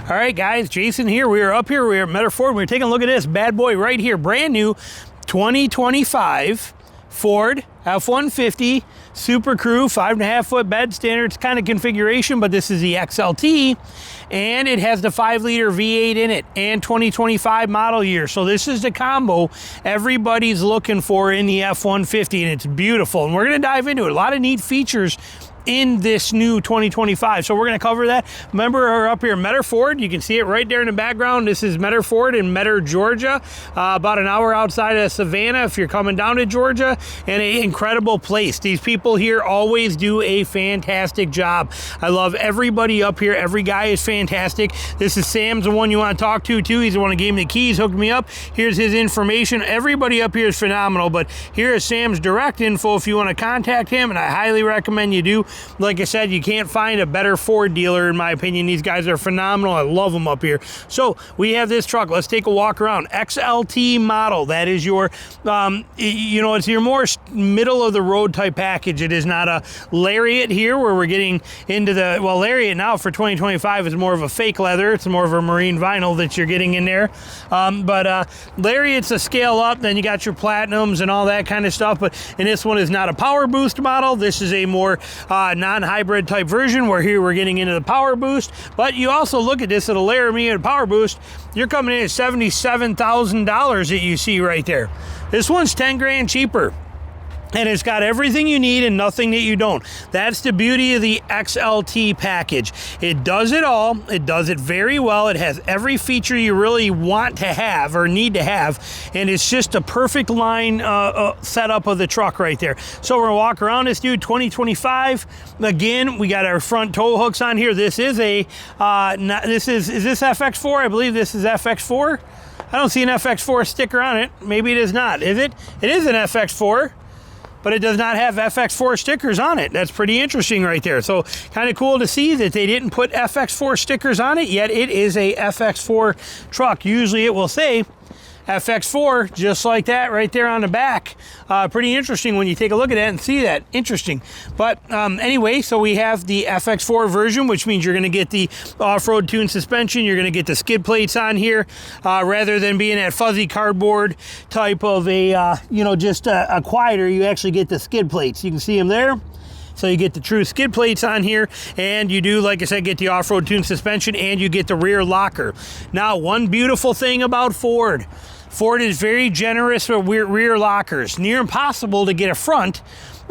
All right, guys, Jason here. We are up here. We are at Metter Ford. We're taking a look at this bad boy right here. Brand new 2025 Ford F-150 Super Crew 5.5 foot bed, standard kind of configuration, but this is the XLT, and it has the 5-liter V8 in it and 2025 model year. So this is the combo everybody's looking for in the F-150, and it's beautiful. And we're going to dive into it. A lot of neat features in this new 2025, so we're going to cover that. Remember, we're up here in Metter Ford. You can see it right there in the background. This is Metter Ford in Metter, Georgia, about an hour outside of Savannah if you're coming down to Georgia, and an incredible place. These people here always do a fantastic job. I love everybody up here. Every guy is fantastic. This is Sam's the one you want to talk to too. He's the one who gave me the keys, hooked me up. Here's his information. Everybody up here is phenomenal, but here is Sam's direct info if you want to contact him, and I highly recommend you do. Like I said, you can't find a better Ford dealer, in my opinion. These guys are phenomenal. I love them up here. So we have this truck. Let's take a walk around. XLT model. That is your, you know, it's your more middle of the road type package. It is not a Lariat here where we're getting into the, well, Lariat now for 2025 is more of a fake leather. It's more of a marine vinyl that you're getting in there. But Lariat's a scale up. Then you got your Platinums and all that kind of stuff. But, and this one is not a Power Boost model. This is a more non-hybrid type version, where here we're getting into the Power Boost. But you also look at this, it'll layer me in a Power Boost. You're coming in at $77,000 that you see right there. This one's 10 grand cheaper. And it's got everything you need and nothing that you don't. That's the beauty of the XLT package. It does it all. It does it very well. It has every feature you really want to have or need to have. And it's just a perfect line setup of the truck right there. So we're gonna walk around this dude, 2025. Again, we got our front tow hooks on here. This is a, is this FX4? I believe this is FX4. I don't see an FX4 sticker on it. Maybe it is not. Is it? It is an FX4. But it does not have FX4 stickers on it. That's pretty interesting right there. So kind of cool to see that they didn't put FX4 stickers on it, yet it is a FX4 truck. Usually it will say FX4 just like that right there on the back. Pretty interesting when you take a look at that and see that. Interesting. But anyway, so we have the FX4 version, which means you're going to get the off-road tuned suspension. You're going to get the skid plates on here rather than being that fuzzy cardboard type of a, you know, just a quieter. You actually get the skid plates. You can see them there. So you get the true skid plates on here, and you do, like I said, get the off-road tuned suspension, and you get the rear locker. Now, one beautiful thing about Ford is very generous with rear lockers. Near impossible to get a front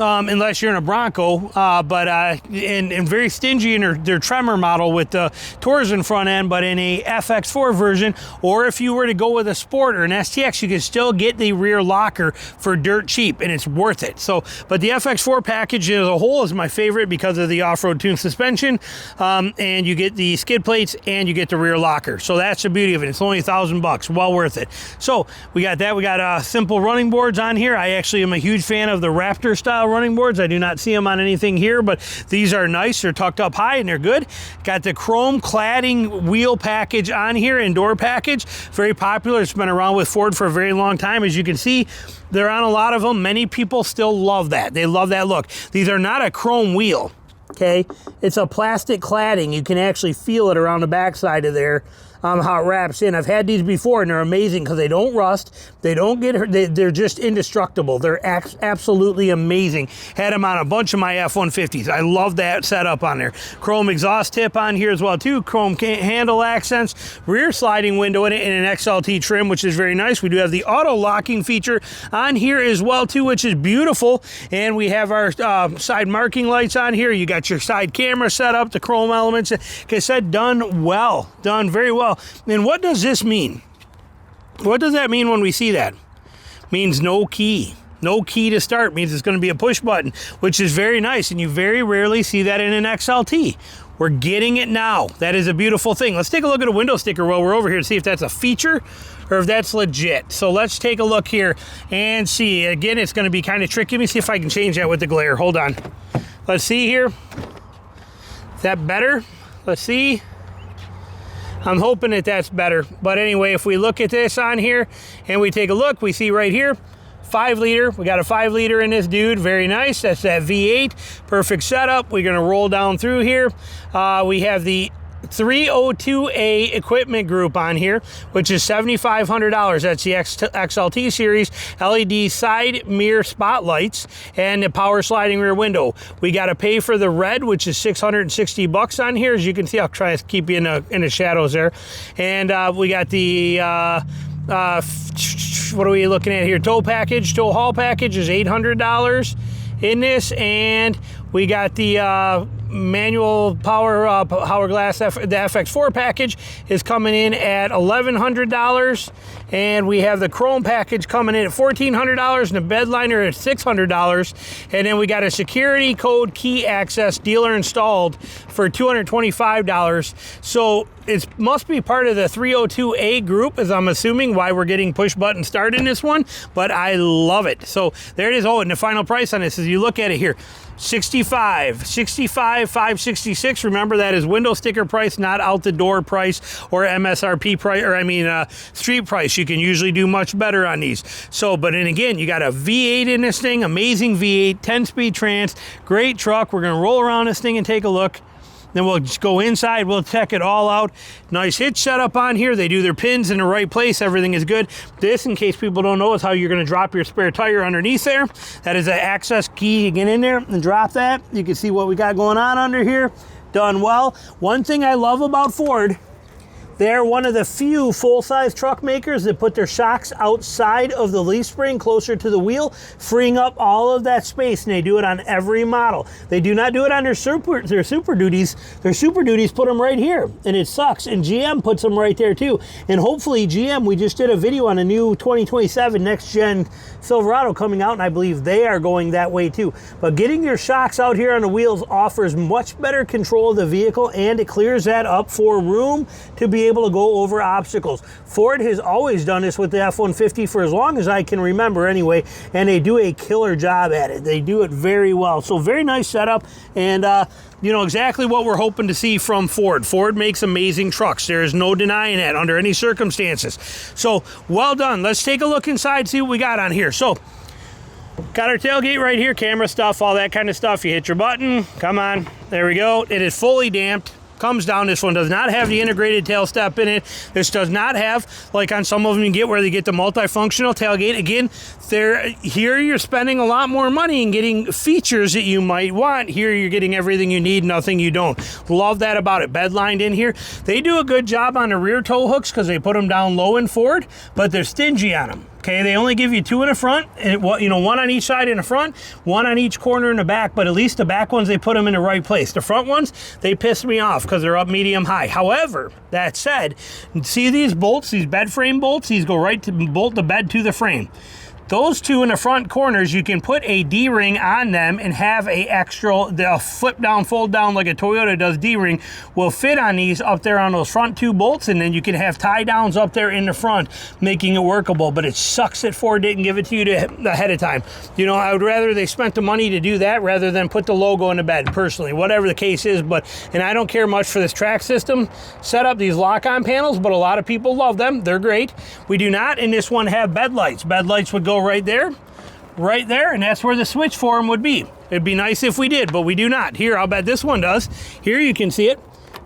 unless you're in a Bronco, and very stingy in their Tremor model with the Torsen front end, but in a FX4 version, or if you were to go with a Sport or an STX, you can still get the rear locker for dirt cheap, and it's worth it. So, but the FX4 package as a whole is my favorite because of the off-road tuned suspension, and you get the skid plates and you get the rear locker. So that's the beauty of it. It's only $1,000, well worth it. So we got that. We got simple running boards on here. I actually am a huge fan of the Raptor style running boards. I do not see them on anything here, but these are nice. They're tucked up high and they're good. Got the chrome cladding wheel package on here, indoor package. Very popular. It's been around with Ford for a very long time. As you can see, they're on a lot of them. Many people still love that. They love that look. These are not a chrome wheel, okay? It's a plastic cladding. You can actually feel it around the backside of there. How it wraps in. I've had these before and they're amazing because they don't rust, they don't get hurt, they're just indestructible. They're absolutely amazing. Had them on a bunch of my F-150s. I love that setup on there. Chrome exhaust tip on here as well too, chrome handle accents, rear sliding window in it, and an XLT trim, which is very nice. We do have the auto locking feature on here as well too, which is beautiful. And we have our side marking lights on here. You got your side camera set up, the chrome elements. Like I said, done well, done very well. And what does this mean? What does that mean when we see that? Means no key. No key to start. Means it's going to be a push button, which is very nice, and you very rarely see that in an XLT. We're getting it now. That is a beautiful thing. Let's take a look at a window sticker while we're over here to see if that's a feature or if that's legit. So let's take a look here and see. Again, it's going to be kind of tricky. Let me see if I can change that with the glare. Hold on. Let's see here. Is that better? Let's see. I'm hoping that that's better. But anyway, if we look at this on here and we take a look, we see right here, 5 liter. We got a 5 liter in this dude. Very nice. That's that V8. Perfect setup. We're going to roll down through here. We have the 302A equipment group on here, which is $7,500. That's the XLT series, LED side mirror spotlights, and the power sliding rear window. We got to pay for the red, which is $660 on here. As you can see, I'll try to keep you in the shadows there. And we got the what are we looking at here? Tow haul package is $800 in this, and we got the manual power glass. The FX4 package is coming in at $1,100, and we have the chrome package coming in at $1,400, and the bed liner at $600, and then we got a security code key access dealer installed for $225. So it must be part of the 302A group, as I'm assuming why we're getting push button start in this one, but I love it. So there it is. Oh, and the final price on this, as you look at it here, $65,566. Remember, that is window sticker price, not out the door price or MSRP price, or street price. You can usually do much better on these. So, but then again, you got a V8 in this thing, amazing V8, 10-speed trans, great truck. We're gonna roll around this thing and take a look. Then we'll just go inside, we'll check it all out. Nice hitch setup on here. They do their pins in the right place. Everything is good. This, in case people don't know, is how you're gonna drop your spare tire underneath there. That is an access key. You get in there and drop that. You can see what we got going on under here. Done well. One thing I love about Ford, they're one of the few full-size truck makers that put their shocks outside of the leaf spring, closer to the wheel, freeing up all of that space, and they do it on every model. They do not do it on their Super Duties. Their Super Duties put them right here, and it sucks, and GM puts them right there too. And hopefully GM, we just did a video on a new 2027 next-gen Silverado coming out, and I believe they are going that way too. But getting your shocks out here on the wheels offers much better control of the vehicle, and it clears that up for room to be able to go over obstacles. Ford has always done this with the F-150 for as long as I can remember anyway, and they do a killer job at it. They do it very well. So very nice setup, and you know exactly what we're hoping to see from Ford. Ford makes amazing trucks. There is no denying that under any circumstances. So well done. Let's take a look inside, see what we got on here. So got our tailgate right here, camera stuff, all that kind of stuff. You hit your button, come on, there we go. It is fully damped. Comes down. This one does not have the integrated tail step in it. This does not have, like on some of them you get where they get the multifunctional tailgate. Again, here you're spending a lot more money and getting features that you might want. Here you're getting everything you need, nothing you don't. Love that about it. Bed lined in here. They do a good job on the rear tow hooks because they put them down low in Ford, but they're stingy on them. Okay, they only give you two in the front, and one on each side in the front, one on each corner in the back, but at least the back ones, they put them in the right place. The front ones, they piss me off because they're up medium high. However, that said, see these bolts, these bed frame bolts, these go right to bolt the bed to the frame. Those two in the front corners, you can put a D-ring on them and have the flip down, fold down like a Toyota does D-ring will fit on these up there on those front two bolts, and then you can have tie downs up there in the front, making it workable. But it sucks that Ford didn't give it to you ahead of time. You know, I would rather they spent the money to do that rather than put the logo in the bed, personally, whatever the case is. And I don't care much for this track system setup, these lock-on panels, but a lot of people love them. They're great. We do not in this one have bed lights. Bed lights would go right there, and that's where the switch for them would be. It'd be nice if we did, but we do not. Here, I'll bet this one does. Here you can see it,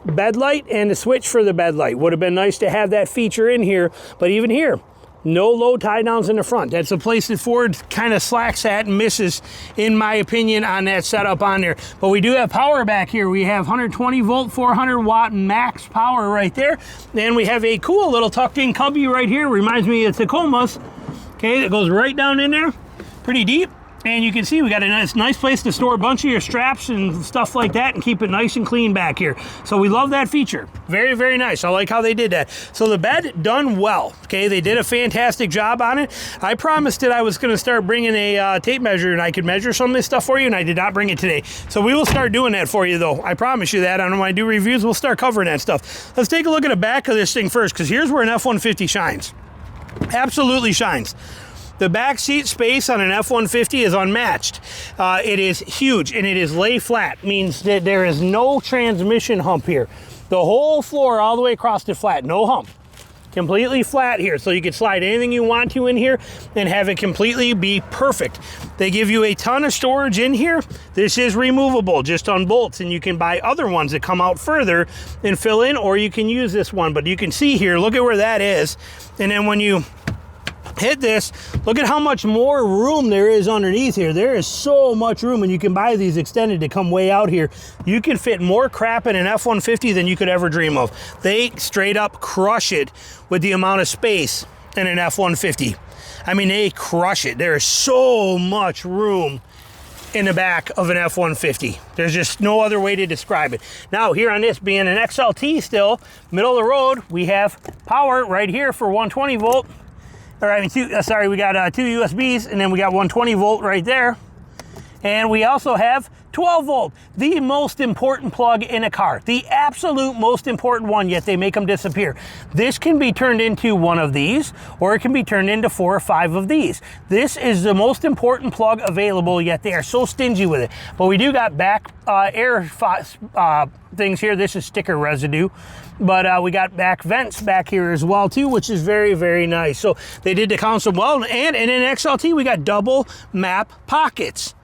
bed light and the switch for the bed light. Would have been nice to have that feature in here, but even here, no low tie downs in the front. That's a place that Ford kind of slacks at and misses, in my opinion, on that setup on there. But we do have power back here. We have 120 volt, 400 watt max power right there. And we have a cool little tucked in cubby right here. Reminds me of Tacomas. Okay, that goes right down in there, pretty deep. And you can see we got a nice place to store a bunch of your straps and stuff like that and keep it nice and clean back here. So we love that feature. Very, very nice. I like how they did that. So the bed, done well. Okay, they did a fantastic job on it. I promised that I was going to start bringing a tape measure and I could measure some of this stuff for you, and I did not bring it today. So we will start doing that for you, though. I promise you that. When I do reviews, we'll start covering that stuff. Let's take a look at the back of this thing first, because here's where an F-150 shines. Absolutely shines. The back seat space on an F-150 is unmatched. It is huge, and it is lay flat, means that there is no transmission hump here. The whole floor all the way across is flat, no hump. completely flat here, so you can slide anything you want to in here and have it completely be perfect. They give you a ton of storage in here. This is removable, just on bolts, and you can buy other ones that come out further and fill in, or you can use this one. But you can see here, look at where that is, and then when you hit this, look at how much more room there is underneath here. There is so much room, and you can buy these extended to come way out here. You can fit more crap in an F-150 than you could ever dream of. They straight up crush it with the amount of space in an F-150. I mean, they crush it. There is so much room in the back of an F-150. There's just no other way to describe it. Now, here on this being an XLT still, middle of the road, we have power right here for 120 volt. Or I mean, we got two USBs, and then we got 120 volt right there. And we also have 12 volt, the most important plug in a car, the absolute most important one, yet they make them disappear. This can be turned into one of these, or it can be turned into 4 or 5 of these. This is the most important plug available, yet they are so stingy with it. But we do got back air things here. This is sticker residue. But we got back vents back here as well too, which is very, very nice. So they did the console well, and in an XLT, we got double map pockets.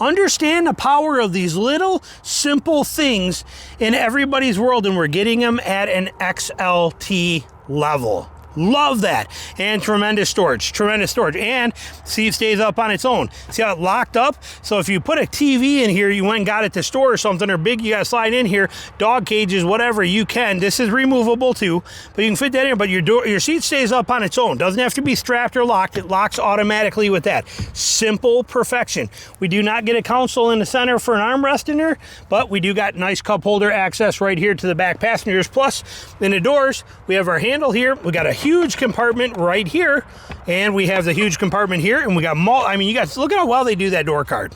Understand the power of these little simple things in everybody's world, and we're getting them at an XLT level. Love that. And tremendous storage, and see, it stays up on its own. See how it locked up? So if you put a TV in here, you went and got it at the store or something, or big, you got to slide in here, dog cages, whatever, you can. This is removable too, but you can fit that in, but your seat stays up on its own. Doesn't have to be strapped or locked. It locks automatically with that. Simple perfection. We do not get a console in the center for an armrest in there, but we do got nice cup holder access right here to the back passengers. Plus, in the doors, we have our handle here. We got a huge compartment right here, and we have the huge compartment here, and we got I mean, you guys, look at how well they do that door card.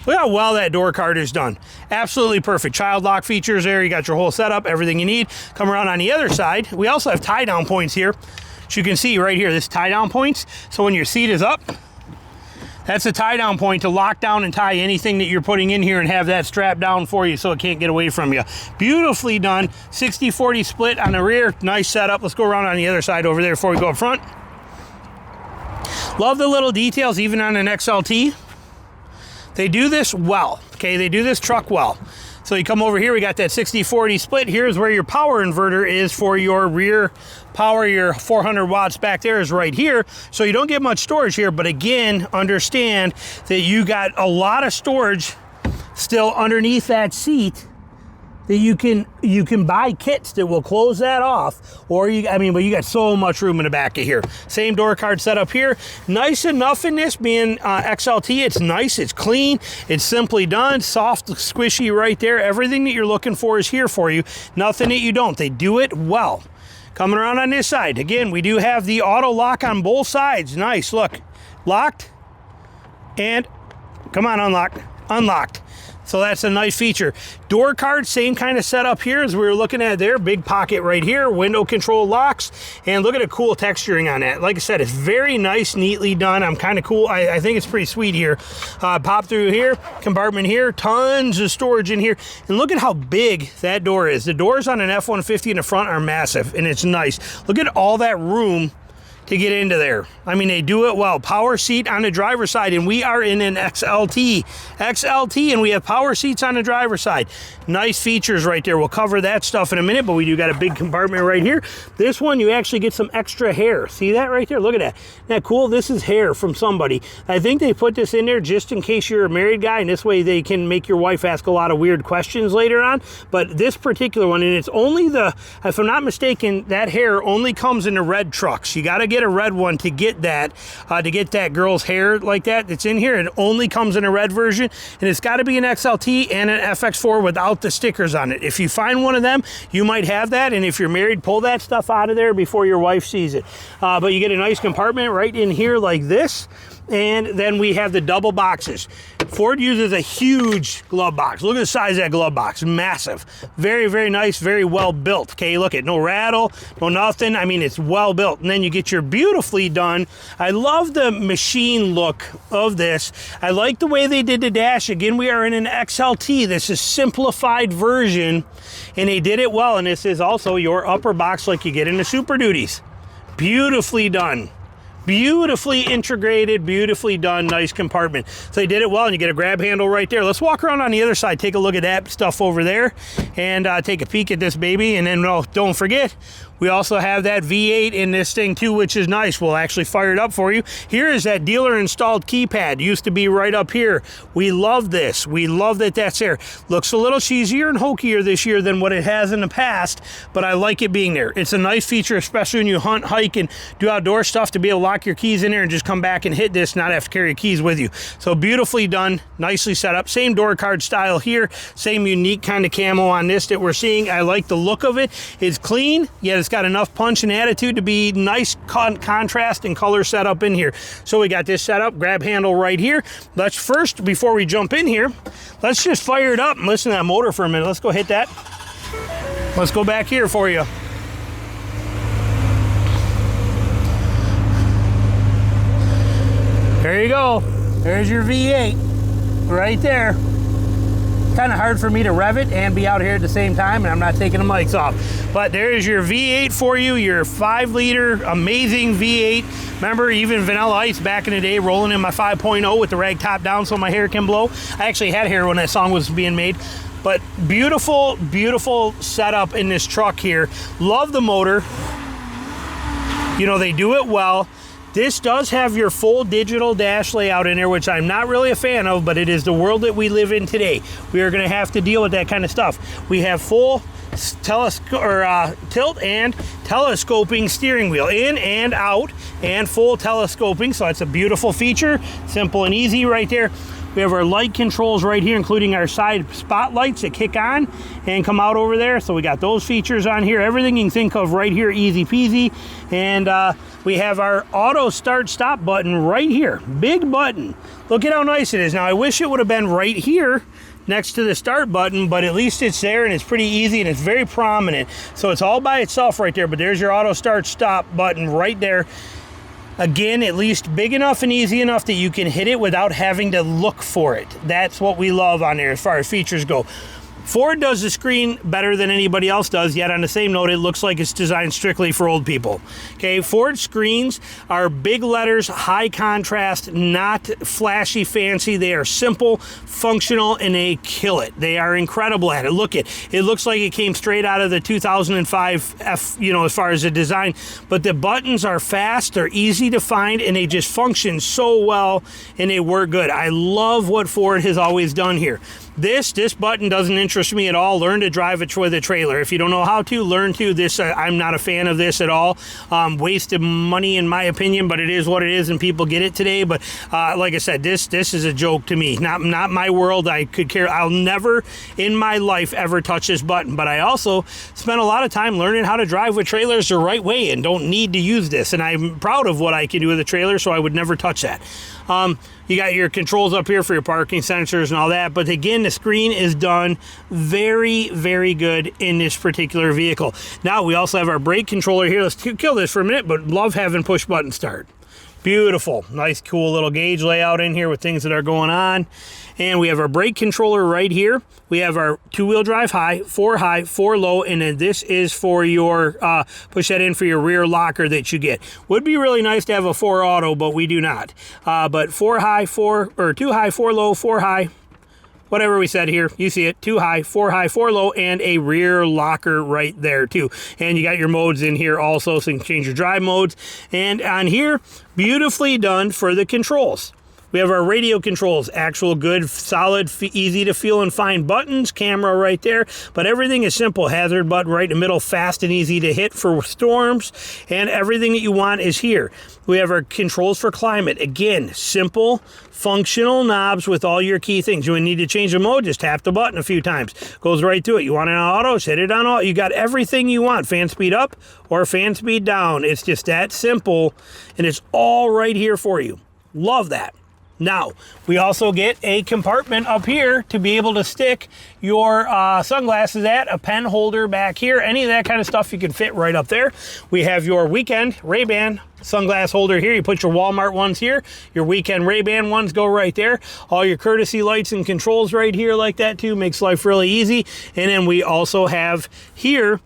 Look how well that door card is done. Absolutely perfect. Child lock features there. You got your whole setup, everything you need. Come around on the other side. We also have tie down points here. As you can see right here, this tie down points. So when your seat is up, that's a tie down point to lock down and tie anything that you're putting in here and have that strapped down for you so it can't get away from you. Beautifully done. 60-40 split on the rear. Nice setup. Let's go around on the other side over there before we go up front. Love the little details even on an XLT. They do this well, okay? They do this truck well. So you come over here, we got that 60-40 split. Here's where your power inverter is for your rear power. Your 400 watts back there is right here. So you don't get much storage here, but again, understand that you got a lot of storage still underneath that seat that you can buy kits that will close that off, or but you got so much room in the back of here. Same door card setup here. Nice enough in this being XLT. It's nice, it's clean, it's simply done, soft, squishy right there. Everything that you're looking for is here for you. Nothing that you don't. They do it well. Coming around on this side, again, we do have the auto lock on both sides. Nice, look, locked, and come on, unlocked. So that's a nice feature. Door card, same kind of setup here as we were looking at there. Big pocket right here, window control locks, and look at the cool texturing on that. Like I said, it's very nice, neatly done. I'm kind of cool. I think it's pretty sweet here. Pop through here, compartment here, tons of storage in here. And look at how big that door is. The doors on an F-150 in the front are massive, and it's nice. Look at all that room to get into there. I mean, they do it well. Power seat on the driver's side, and we are in an XLT, and we have power seats on the driver's side. Nice features right there. We'll cover that stuff in a minute, but we do got a big compartment right here. This one, you actually get some extra hair. See that right there? Look at that. Isn't that cool? This is hair from somebody. I think they put this in there just in case you're a married guy, and this way they can make your wife ask a lot of weird questions later on. But this particular one, and it's only if I'm not mistaken, that hair only comes in the red trucks. You got to get a red one to get that girl's hair like that that's in here. It only comes in a red version, and it's got to be an XLT and an FX4 without the stickers on it. If you find one of them, you might have that, and if you're married, pull that stuff out of there before your wife sees it. But you get a nice compartment right in here like this. And then we have the double boxes. Ford uses a huge glove box. Look at the size of that glove box, massive. Very, very nice, very well built. Okay, look at no rattle, no nothing. I mean, it's well built. And then you get your beautifully done. I love the machine look of this. I like the way they did the dash. Again, we are in an XLT. This is simplified version, and they did it well. And this is also your upper box like you get in the Super Duties. Beautifully done. Beautifully integrated, beautifully done, nice compartment. So they did it well, and you get a grab handle right there. Let's walk around on the other side, take a look at that stuff over there, and take a peek at this baby. And then don't forget, we also have that V8 in this thing too, which is nice. We'll actually fire it up for you. Here is that dealer installed keypad. Used to be right up here. We love this. We love that that's there. Looks a little cheesier and hokier this year than what it has in the past, but I like it being there. It's a nice feature, especially when you hunt, hike, and do outdoor stuff, to be able to lock your keys in there and just come back and hit this, not have to carry your keys with you. So beautifully done, nicely set up. Same door card style here. Same unique kind of camo on this that we're seeing. I like the look of it. It's clean, yet it's got enough punch and attitude to be nice contrast and color setup in here. So we got this set up, grab handle right here. Let's first, before we jump in here, let's just fire it up and listen to that motor for a minute. Let's go hit that. Let's go back here for you. There you go. There's your V8 right there. Kind of hard for me to rev it and be out here at the same time, and I'm not taking the mics off. But there is your V8 for you, your 5-liter amazing V8. Remember, even Vanilla Ice back in the day, rolling in my 5.0 with the rag top down so my hair can blow. I actually had hair when that song was being made. But beautiful, beautiful setup in this truck here. Love the motor. You know, they do it well. This does have your full digital dash layout in there, which I'm not really a fan of, but it is the world that we live in today. We are going to have to deal with that kind of stuff. We have full tilt and telescoping steering wheel, in and out, and full telescoping. So it's a beautiful feature, simple and easy right there. We have our light controls right here, including our side spotlights that kick on and come out over there. So we got those features on here. Everything you can think of right here, easy peasy. And we have our auto start stop button right here. Big button. Look at how nice it is. Now, I wish it would have been right here next to the start button, but at least it's there and it's pretty easy and it's very prominent. So it's all by itself right there, but there's your auto start stop button right there. Again, at least big enough and easy enough that you can hit it without having to look for it. That's what we love on there as far as features go. Ford does the screen better than anybody else does, yet on the same note, it looks like it's designed strictly for old people. Okay, Ford screens are big letters, high contrast, not flashy, fancy. They are simple, functional, and they kill it. They are incredible at it. Look at it. It looks like it came straight out of the 2005 F, you know, as far as the design, but the buttons are fast, they're easy to find, and they just function so well, and they work good. I love what Ford has always done here. This button doesn't interest me at all. Learn to drive it with a trailer. If you don't know how to, learn to. This I'm not a fan of this at all. Wasted money in my opinion, but it is what it is, and people get it today. But like I said, this is a joke to me. Not my world. I could care. I'll never in my life ever touch this button. But I also spent a lot of time learning how to drive with trailers the right way and don't need to use this. And I'm proud of what I can do with a trailer, so I would never touch that. You got your controls up here for your parking sensors and all that, but again, the screen is done very, very good in this particular vehicle. Now, we also have our brake controller here. Let's kill this for a minute, but love having push button start. Beautiful, nice, cool little gauge layout in here with things that are going on. And we have our brake controller right here. We have our 2-wheel drive high, 4 low, and then this is for your, push that in for your rear locker that you get. Would be really nice to have a 4 auto, but we do not. But 2 high, 4 low, 4 high, whatever we said here, you see it, 2 high, 4 low, and a rear locker right there too. And you got your modes in here also, so you can change your drive modes. And on here, beautifully done for the controls. We have our radio controls, actual good, solid, easy to feel and find buttons, camera right there, but everything is simple. Hazard button right in the middle, fast and easy to hit for storms, and everything that you want is here. We have our controls for climate. Again, simple, functional knobs with all your key things. You need to change the mode, just tap the button a few times. Goes right to it. You want it on auto, hit it on auto. You got everything you want, fan speed up or fan speed down. It's just that simple, and it's all right here for you. Love that. Now, we also get a compartment up here to be able to stick your sunglasses at, a pen holder back here, any of that kind of stuff you can fit right up there. We have your weekend Ray-Ban sunglass holder here. You put your Walmart ones here, your weekend Ray-Ban ones go right there. All your courtesy lights and controls right here like that too, makes life really easy. And then we also have here,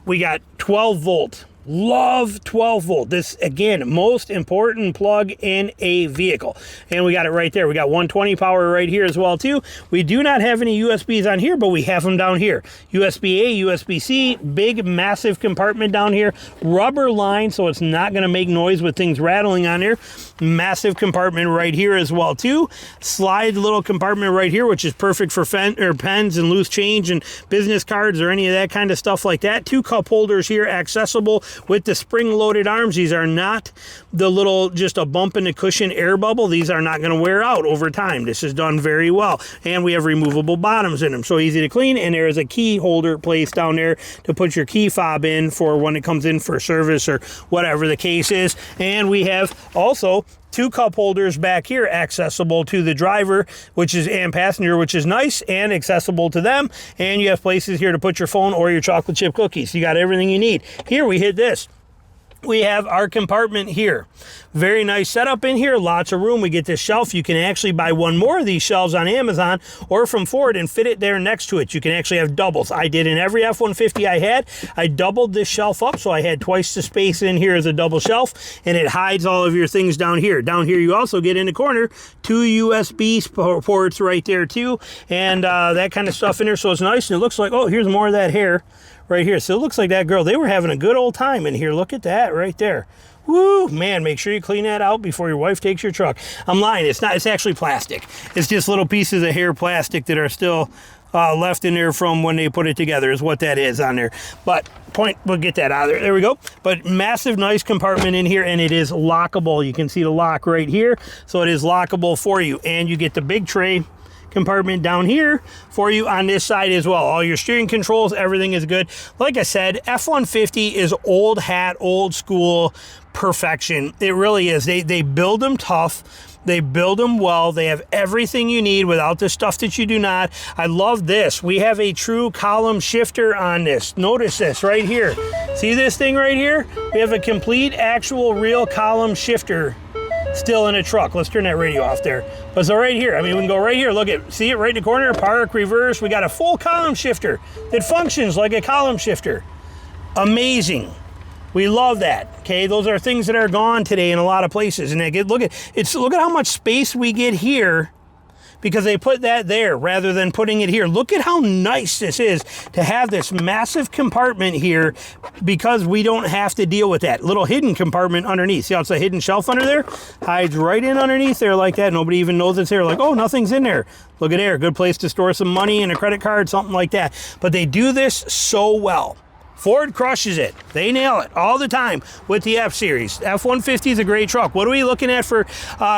we got 12 volt. Love 12 volt. This, again, most important plug in a vehicle. And we got it right there. We got 120 power right here as well too. We do not have any USBs on here, but we have them down here. USB-A, USB-C, big massive compartment down here. Rubber line, so it's not going to make noise with things rattling on there. Massive compartment right here as well too. Slide little compartment right here, which is perfect for pens and loose change and business cards or any of that kind of stuff like that. 2 cup holders here, accessible with the spring-loaded arms. These are not the little, just a bump in the cushion air bubble. These are not going to wear out over time. This is done very well. And we have removable bottoms in them, so easy to clean. And there is a key holder place down there to put your key fob in for when it comes in for service or whatever the case is. And we have also 2 cup holders back here accessible to the driver, and passenger, which is nice and accessible to them. And you have places here to put your phone or your chocolate chip cookies. You got everything you need. Here we hit this. We have our compartment here. Very nice setup in here, lots of room. We get this shelf. You can actually buy one more of these shelves on Amazon or from Ford and fit it there next to it. You can actually have doubles. I did in every F-150 I had. I doubled this shelf up, so I had twice the space in here as a double shelf, and it hides all of your things down here. Down here you also get in the corner 2 USB ports right there too, and that kind of stuff in there, so it's nice. And it looks like, oh, here's more of that hair right here. So it looks like that girl, they were having a good old time in here. Look at that right there. Woo, man, make sure you clean that out before your wife takes your truck. I'm lying, it's not, it's actually plastic. It's just little pieces of hair plastic that are still left in there from when they put it together is what that is on there. But we'll get that out of there. There we go. But massive, nice compartment in here, and it is lockable. You can see the lock right here. So it is lockable for you. And you get the big tray compartment down here for you on this side as well. All your steering controls, everything is good. Like I said, F-150 is old hat, old school perfection. It really is. They build them tough. They build them well. They have everything you need without the stuff that you do not. I love this. We have a true column shifter on this. Notice this right here. See this thing right here? We have a complete, actual, real column shifter still in a truck. Let's turn that radio off there. But so right here, I mean, we can go right here. Look at, see it right in the corner, park, reverse. We got a full column shifter that functions like a column shifter. Amazing. We love that. Okay, those are things that are gone today in a lot of places. And look at how much space we get here because they put that there rather than putting it here. Look at how nice this is to have this massive compartment here because we don't have to deal with that little hidden compartment underneath. See how it's a hidden shelf under there? Hides right in underneath there like that. Nobody even knows it's there. Like, oh, nothing's in there. Look at there. Good place to store some money and a credit card, something like that. But they do this so well. Ford crushes it. They nail it all the time with the F-Series. F-150 is a great truck. What are we looking at for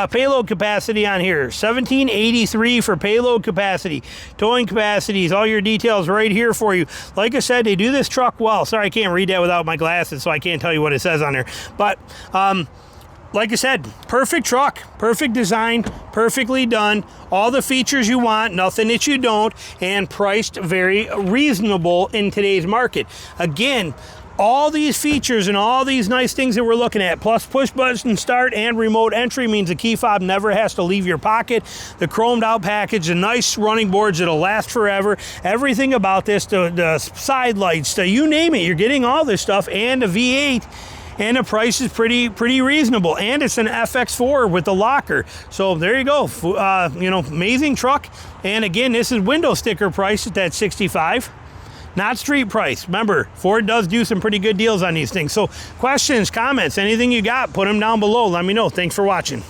payload capacity on here? 1783 for payload capacity. Towing capacities, all your details right here for you. Like I said, they do this truck well. Sorry, I can't read that without my glasses, so I can't tell you what it says on there. But like I said, perfect truck, perfect design, perfectly done, all the features you want, nothing that you don't, and priced very reasonable in today's market. Again, all these features and all these nice things that we're looking at, plus push button start and remote entry means the key fob never has to leave your pocket. The chromed out package, the nice running boards that'll last forever. Everything about this, the side lights, you name it, you're getting all this stuff, and a V8. And the price is pretty reasonable, and it's an FX4 with the locker. So there you go, amazing truck. And again, this is window sticker price at that $65, not street price. Remember, Ford does do some pretty good deals on these things. So questions, comments, anything you got, put them down below. Let me know. Thanks for watching.